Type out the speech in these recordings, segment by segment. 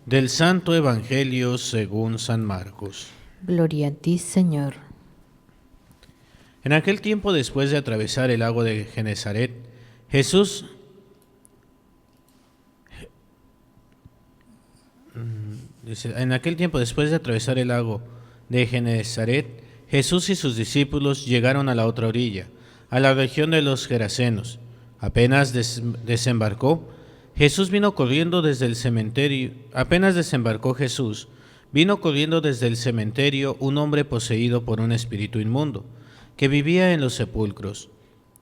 Del Santo Evangelio según San Marcos. Gloria a ti, Señor. En aquel tiempo, después de atravesar el lago de Genesaret, Jesús en aquel tiempo, después de atravesar el lago de Genesaret, Jesús y sus discípulos llegaron a la otra orilla, a la región de los Gerasenos. Apenas desembarcó, Jesús vino corriendo desde el cementerio. Apenas desembarcó Jesús, vino corriendo desde el cementerio un hombre poseído por un espíritu inmundo, que vivía en los sepulcros.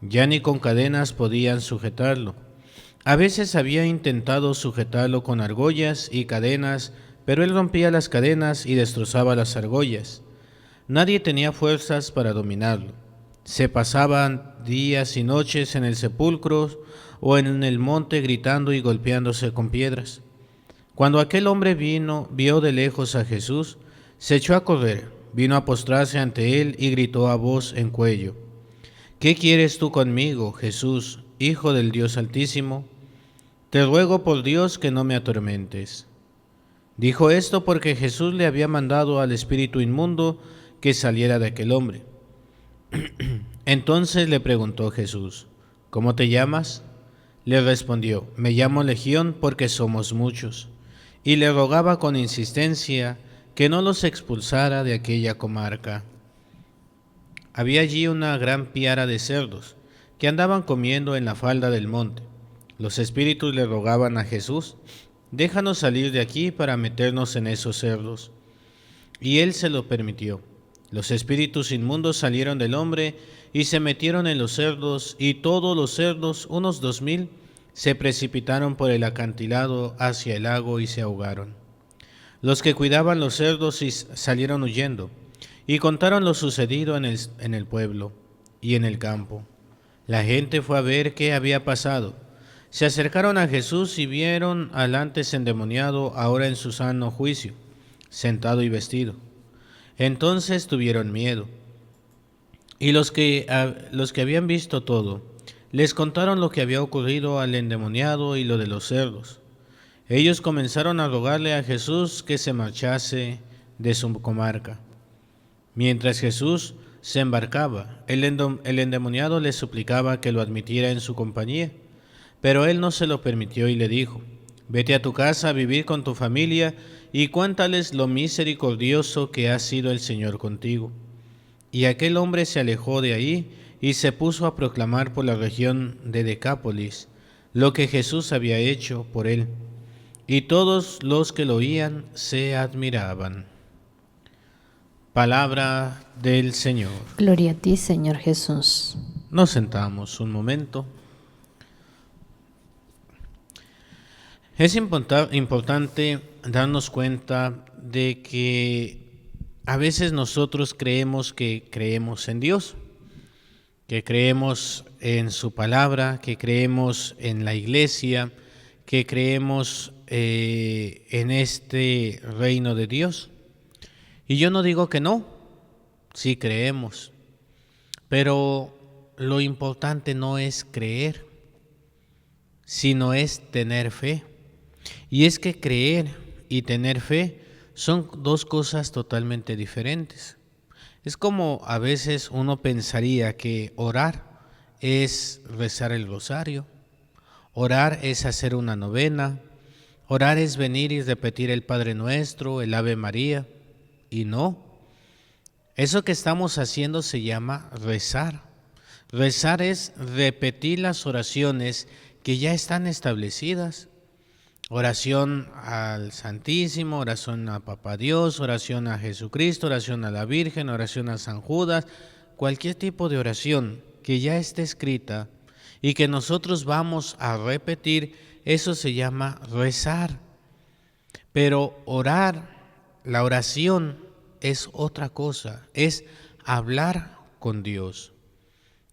Ya ni con cadenas podían sujetarlo. A veces había intentado sujetarlo con argollas y cadenas, pero él rompía las cadenas y destrozaba las argollas. Nadie tenía fuerzas para dominarlo. Se pasaban días y noches en el sepulcro o en el monte gritando y golpeándose con piedras. Cuando aquel hombre vio de lejos a Jesús, se echó a correr, vino a postrarse ante él y gritó a voz en cuello: ¿Qué quieres tú conmigo, Jesús, Hijo del Dios Altísimo? Te ruego por Dios que no me atormentes. Dijo esto porque Jesús le había mandado al espíritu inmundo que saliera de aquel hombre. Entonces le preguntó Jesús: ¿Cómo te llamas? Le respondió: Me llamo Legión porque somos muchos. Y le rogaba con insistencia que no los expulsara de aquella comarca. Había allí una gran piara de cerdos que andaban comiendo en la falda del monte. Los espíritus le rogaban a Jesús: Déjanos salir de aquí para meternos en esos cerdos. Y él se lo permitió. Los espíritus inmundos salieron del hombre y se metieron en los cerdos, y todos los cerdos, unos 2000, se precipitaron por el acantilado hacia el lago y se ahogaron. Los que cuidaban los cerdos salieron huyendo y contaron lo sucedido en el pueblo y en el campo. La gente fue a ver qué había pasado. Se acercaron a Jesús y vieron al antes endemoniado ahora en su sano juicio, sentado y vestido. Entonces tuvieron miedo. Y los que habían visto todo, les contaron lo que había ocurrido al endemoniado y lo de los cerdos. Ellos comenzaron a rogarle a Jesús que se marchase de su comarca. Mientras Jesús se embarcaba, el endemoniado le suplicaba que lo admitiera en su compañía, pero él no se lo permitió y le dijo: Vete a tu casa a vivir con tu familia y cuéntales lo misericordioso que ha sido el Señor contigo. Y aquel hombre se alejó de ahí y se puso a proclamar por la región de Decápolis lo que Jesús había hecho por él. Y todos los que lo oían se admiraban. Palabra del Señor. Gloria a ti, Señor Jesús. Nos sentamos un momento. Es importante darnos cuenta de que a veces nosotros creemos que creemos en Dios, que creemos en su palabra, que creemos en la iglesia, que creemos en este reino de Dios. Y yo no digo que no, sí creemos, pero lo importante no es creer, sino es tener fe. Y es que creer y tener fe son dos cosas totalmente diferentes. Es como a veces uno pensaría que orar es rezar el rosario, orar es hacer una novena, orar es venir y repetir el Padre Nuestro, el Ave María, y no. Eso que estamos haciendo se llama rezar. Rezar es repetir las oraciones que ya están establecidas. Oración al Santísimo, oración a Papá Dios, oración a Jesucristo, oración a la Virgen, oración a San Judas, cualquier tipo de oración que ya esté escrita y que nosotros vamos a repetir, eso se llama rezar. Pero orar, la oración es otra cosa, es hablar con Dios,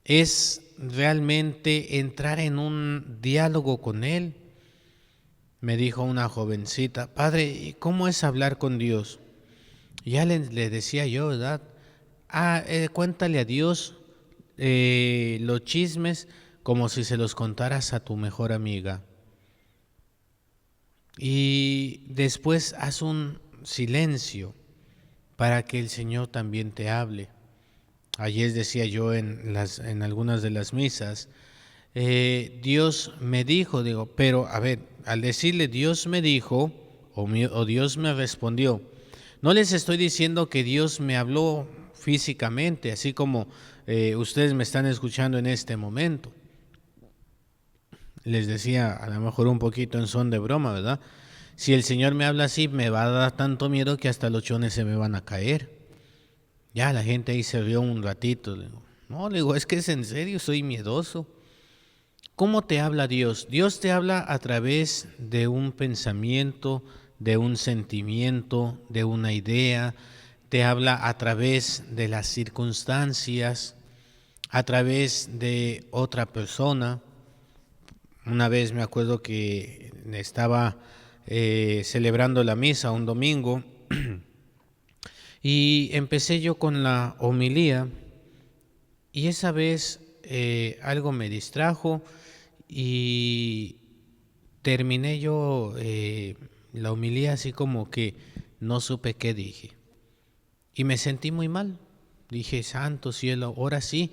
es realmente entrar en un diálogo con Él. Me dijo una jovencita: Padre, ¿y cómo es hablar con Dios? Y ya le decía yo, ¿verdad? Cuéntale a Dios los chismes como si se los contaras a tu mejor amiga. y después haz un silencio para que el Señor también te hable. Ayer decía yo en algunas de las misas, Dios me dijo, digo, pero a ver, al decirle Dios me dijo o Dios me respondió, no les estoy diciendo que Dios me habló físicamente, así como ustedes me están escuchando en este momento. Les decía a lo mejor un poquito en son de broma, ¿verdad? Si el Señor me habla así, me va a dar tanto miedo que hasta los chones se me van a caer. Ya la gente ahí se rió un ratito. Le digo, no, le digo, es que es en serio, soy miedoso. ¿Cómo te habla Dios? Dios te habla a través de un pensamiento, de un sentimiento, de una idea. Te habla a través de las circunstancias, a través de otra persona. Una vez me acuerdo que estaba celebrando la misa un domingo y empecé yo con la homilía y esa vez algo me distrajo y terminé yo la homilía así como que no supe qué dije y me sentí muy mal. Dije, santo cielo, ahora sí.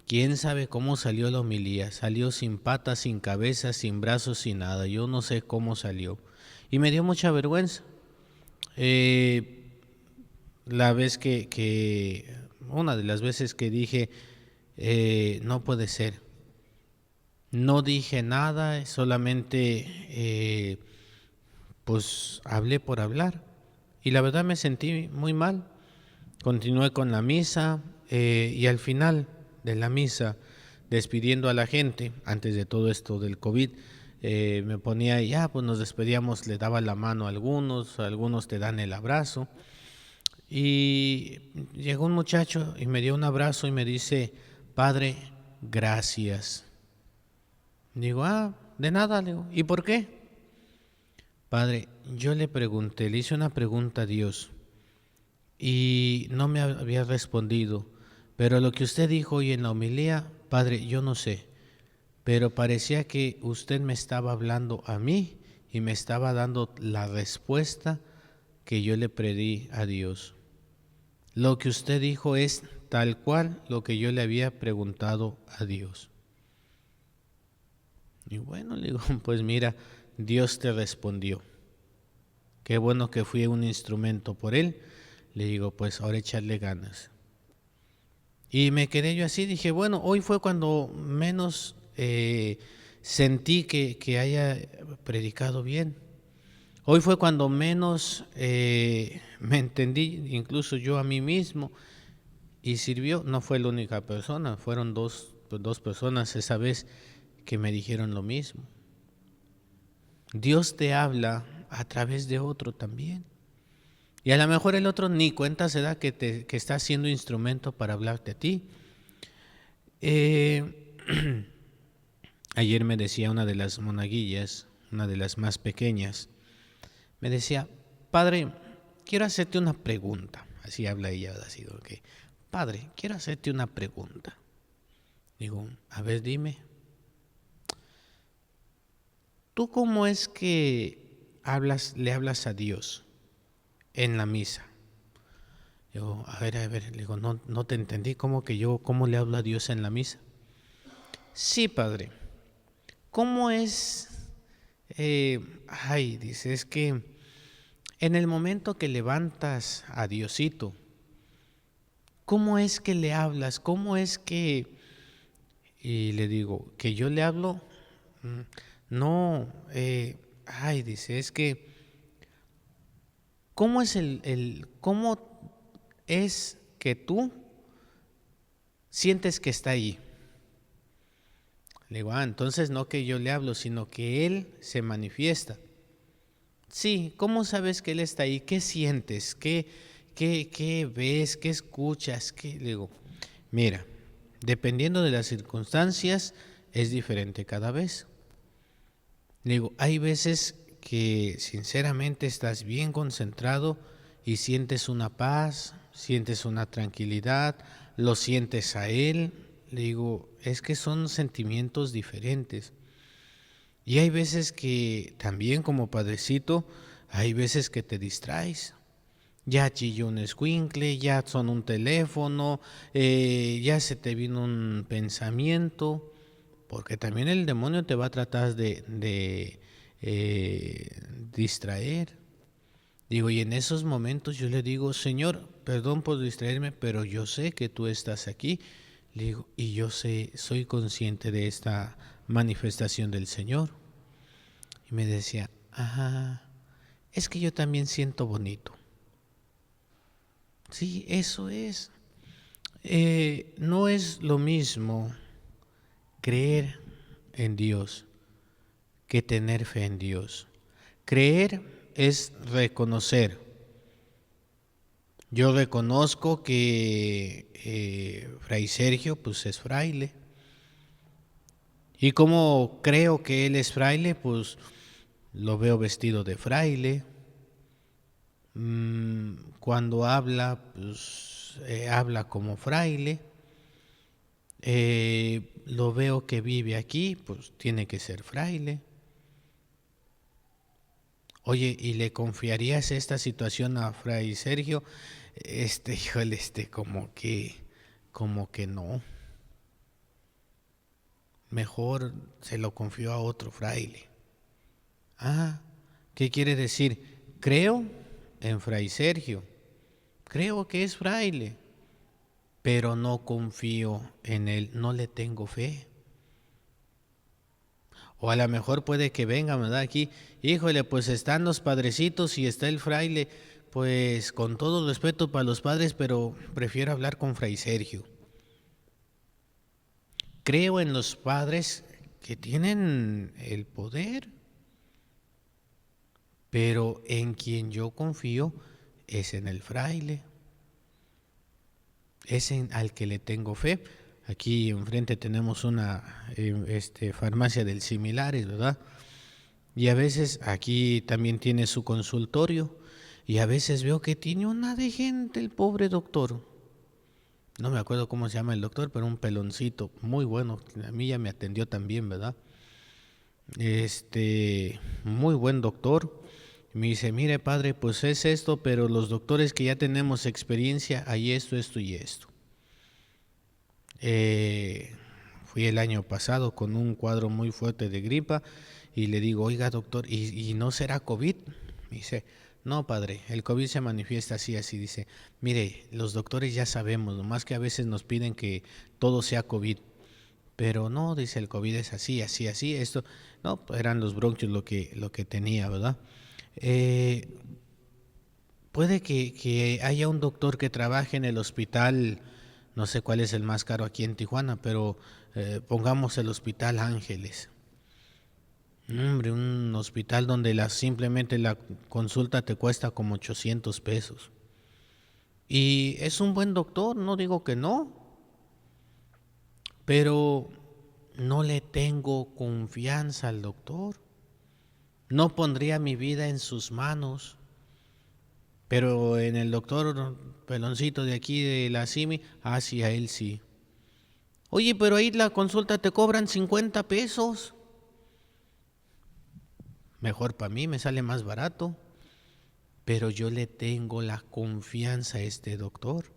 ¿Quién sabe cómo salió la homilía? Salió sin patas, sin cabeza, sin brazos, sin nada. Yo no sé cómo salió. Y me dio mucha vergüenza. La vez una de las veces que dije, no puede ser. No dije nada, solamente pues hablé por hablar. Y la verdad me sentí muy mal. Continué con la misa y al final de la misa, despidiendo a la gente, antes de todo esto del COVID, me ponía y ya, pues nos despedíamos, le daba la mano a algunos te dan el abrazo. Y llegó un muchacho y me dio un abrazo y me dice, Padre, gracias. Digo, de nada, le digo, ¿y por qué? Padre, yo le pregunté, le hice una pregunta a Dios y no me había respondido, pero lo que usted dijo hoy en la homilía, Padre, yo no sé, pero parecía que usted me estaba hablando a mí y me estaba dando la respuesta que yo le pedí a Dios. Lo que usted dijo es tal cual lo que yo le había preguntado a Dios. Y bueno, le digo, pues mira, Dios te respondió. Qué bueno que fui un instrumento por Él. Le digo, pues ahora echarle ganas. Y me quedé yo así, dije, bueno, hoy fue cuando menos sentí que haya predicado bien. Hoy fue cuando menos me entendí, incluso yo a mí mismo, y sirvió. No fue la única persona, fueron dos personas esa vez que me dijeron lo mismo. Dios te habla a través de otro también. Y a lo mejor el otro ni cuenta se da que está siendo instrumento para hablarte a ti. Ayer me decía una de las monaguillas, una de las más pequeñas, me decía, Padre, quiero hacerte una pregunta. Así habla ella, así que, Padre, quiero hacerte una pregunta. Digo, a ver, dime. ¿Tú cómo es que le hablas a Dios en la misa? Digo, a ver, le digo, no te entendí, ¿cómo le hablo a Dios en la misa? Sí, Padre. ¿Cómo es? Dice, es que en el momento que levantas a Diosito, ¿cómo es que le hablas? ¿Cómo es que...? Y le digo, ¿que yo le hablo? No, dice, es que, ¿cómo cómo es que tú sientes que está ahí? Le digo, entonces no que yo le hablo, sino que Él se manifiesta. Sí, ¿cómo sabes que Él está ahí? ¿Qué sientes? ¿Qué ves? ¿Qué escuchas? Le digo, mira, dependiendo de las circunstancias, es diferente cada vez. Le digo, hay veces que sinceramente estás bien concentrado y sientes una paz, sientes una tranquilidad, lo sientes a Él. Le digo, es que son sentimientos diferentes. Y hay veces que también como padrecito, hay veces que te distraes. Ya chilló un escuincle, ya sonó un teléfono, ya se te vino un pensamiento, porque también el demonio te va a tratar de distraer. Digo, y en esos momentos yo le digo, Señor, perdón por distraerme, pero yo sé que tú estás aquí. Le digo, y yo sé, soy consciente de esta manifestación del Señor. Y me decía, es que yo también siento bonito. Sí, eso es. No es lo mismo creer en Dios que tener fe en Dios. Creer es reconocer. Yo reconozco que Fray Sergio pues es fraile. Y como creo que él es fraile, pues lo veo vestido de fraile. Cuando habla, pues habla como fraile. Lo veo que vive aquí, pues tiene que ser fraile. Oye, ¿y le confiarías esta situación a Fray Sergio? Híjole, como que no. Mejor se lo confió a otro fraile. ¿Qué quiere decir? Creo en Fray Sergio. Creo que es fraile, pero no confío en él, no le tengo fe. O a lo mejor puede que venga, ¿verdad? Aquí, híjole, pues están los padrecitos y está el fraile, pues con todo respeto para los padres, pero prefiero hablar con Fray Sergio. Creo en los padres que tienen el poder, pero en quien yo confío es en el fraile, es en al que le tengo fe. Aquí enfrente tenemos una farmacia del Similares, ¿verdad? Y a veces aquí también tiene su consultorio y a veces veo que tiene una de gente el pobre doctor. No me acuerdo cómo se llama el doctor, pero un peloncito muy bueno. A mí ya me atendió también, ¿verdad? Muy buen doctor. Me dice, mire padre, pues es esto, pero los doctores que ya tenemos experiencia, hay esto, esto y esto. Fui el año pasado con un cuadro muy fuerte de gripa y le digo, oiga doctor, ¿y no será COVID? Me dice, no padre, el COVID se manifiesta así, así. Dice, mire, los doctores ya sabemos, nomás que a veces nos piden que todo sea COVID. Pero no, dice, el COVID es así, así, así. Esto, no, eran los bronquios lo que tenía, ¿verdad? Puede que haya un doctor que trabaje en el hospital, no sé cuál es el más caro aquí en Tijuana, pero pongamos el Hospital Ángeles. Hombre, un hospital donde simplemente la consulta te cuesta como 800 pesos. Y es un buen doctor, no digo que no, pero no le tengo confianza al doctor. No pondría mi vida en sus manos. Pero en el doctor peloncito de aquí de la CIMI, sí, a él sí. Oye, pero ahí la consulta te cobran 50 pesos. Mejor para mí, me sale más barato. Pero yo le tengo la confianza a este doctor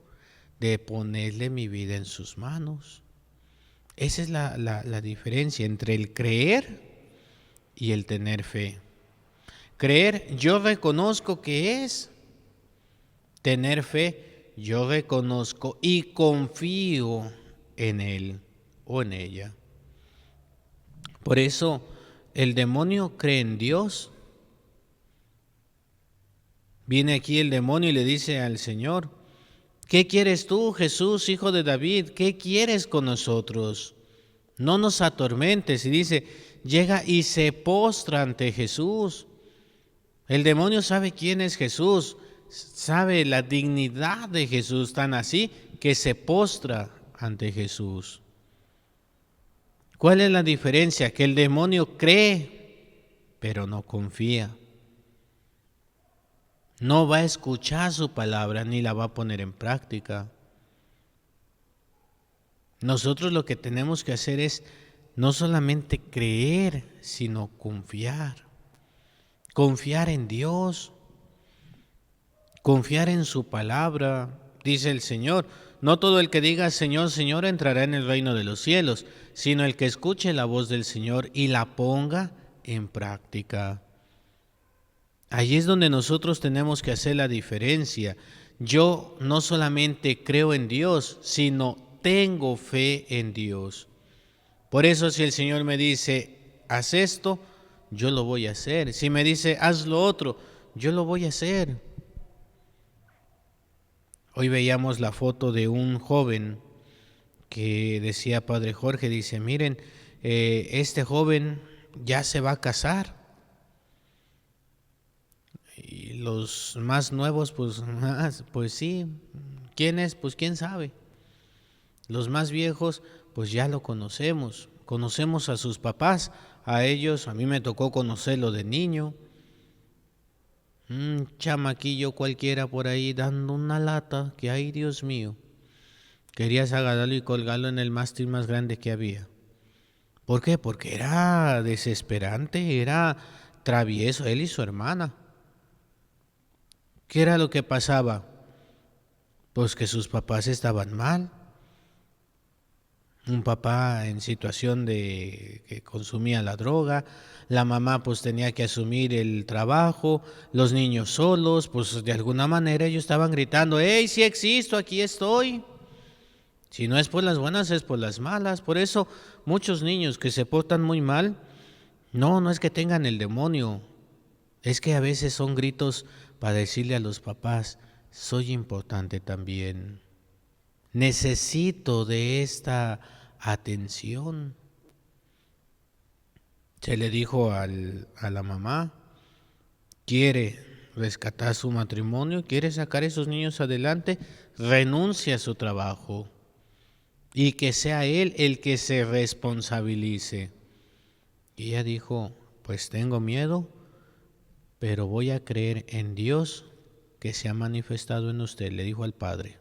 de ponerle mi vida en sus manos. Esa es la diferencia entre el creer y el tener fe. Creer, yo reconozco que es. Tener fe, yo reconozco y confío en él o en ella. Por eso el demonio cree en Dios. Viene aquí el demonio y le dice al Señor, ¿qué quieres tú, Jesús, hijo de David? ¿Qué quieres con nosotros? No nos atormentes. Y dice, llega y se postra ante Jesús. El demonio sabe quién es Jesús, sabe la dignidad de Jesús, tan así que se postra ante Jesús. ¿Cuál es la diferencia? Que el demonio cree, pero no confía. No va a escuchar su palabra ni la va a poner en práctica. Nosotros lo que tenemos que hacer es no solamente creer, sino confiar. Confiar en Dios, confiar en su palabra. Dice el Señor, no todo el que diga Señor, Señor entrará en el reino de los cielos, sino el que escuche la voz del Señor y la ponga en práctica. Allí es donde nosotros tenemos que hacer la diferencia. Yo no solamente creo en Dios, sino tengo fe en Dios. Por eso si el Señor me dice, haz esto, yo lo voy a hacer. Si me dice, haz lo otro, yo lo voy a hacer. Hoy veíamos la foto de un joven que decía Padre Jorge, dice, miren, este joven ya se va a casar. Y los más nuevos, pues sí, ¿quién es? Pues quién sabe. Los más viejos, pues ya lo conocemos. Conocemos a sus papás, a ellos, a mí me tocó conocerlo de niño. Un chamaquillo cualquiera por ahí dando una lata, que ay Dios mío. Querías agarrarlo y colgarlo en el mástil más grande que había. ¿Por qué? Porque era desesperante, era travieso, él y su hermana. ¿Qué era lo que pasaba? Pues que sus papás estaban mal. Un papá en situación de que consumía la droga, la mamá pues tenía que asumir el trabajo, los niños solos, pues de alguna manera ellos estaban gritando, ¡hey, sí existo, aquí estoy! Si no es por las buenas, es por las malas. Por eso muchos niños que se portan muy mal, no es que tengan el demonio, es que a veces son gritos para decirle a los papás, soy importante también, necesito de esta atención. Se le dijo a la mamá, quiere rescatar su matrimonio, quiere sacar a esos niños adelante, renuncia a su trabajo y que sea él el que se responsabilice. Y ella dijo, pues tengo miedo, pero voy a creer en Dios que se ha manifestado en usted, le dijo al padre.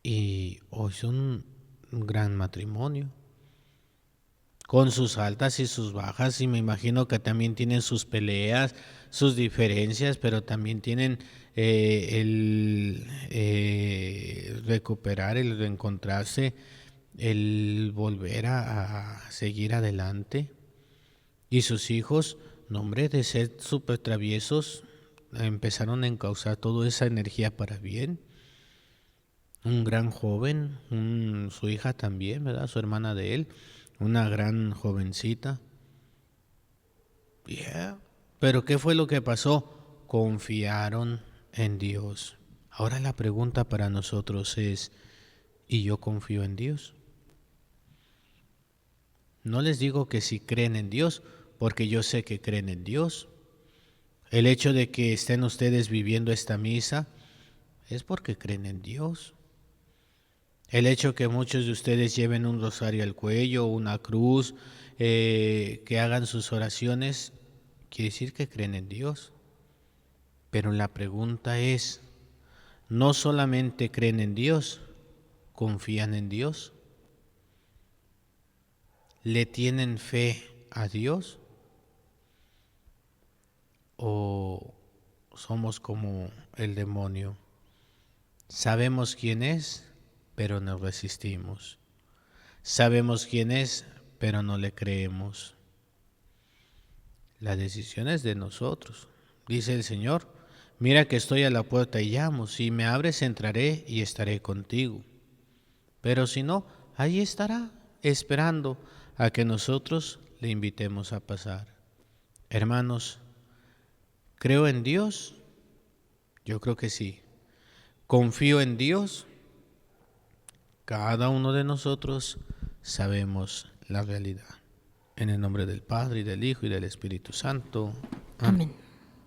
Y hoy son un gran matrimonio, con sus altas y sus bajas, y me imagino que también tienen sus peleas, sus diferencias, pero también tienen el recuperar, el reencontrarse, el volver a seguir adelante. Y sus hijos, no hombre, de ser súper traviesos, empezaron a encauzar toda esa energía para bien. Un gran joven, su hija también, ¿verdad? Su hermana de él, una gran jovencita. Yeah. Pero ¿qué fue lo que pasó? Confiaron en Dios. Ahora la pregunta para nosotros es, ¿y yo confío en Dios? No les digo que si creen en Dios, porque yo sé que creen en Dios. El hecho de que estén ustedes viviendo esta misa es porque creen en Dios. El hecho que muchos de ustedes lleven un rosario al cuello, una cruz, que hagan sus oraciones, quiere decir que creen en Dios. Pero la pregunta es, no solamente creen en Dios, confían en Dios. ¿Le tienen fe a Dios? ¿O somos como el demonio? Sabemos quién es, pero nos resistimos. Sabemos quién es, pero no le creemos. La decisión es de nosotros. Dice el Señor, mira que estoy a la puerta y llamo, si me abres entraré y estaré contigo. Pero si no, ahí estará, esperando a que nosotros le invitemos a pasar. Hermanos, ¿creo en Dios? Yo creo que sí. ¿Confío en Dios? Cada uno de nosotros sabemos la realidad. En el nombre del Padre, y del Hijo, y del Espíritu Santo. Amén.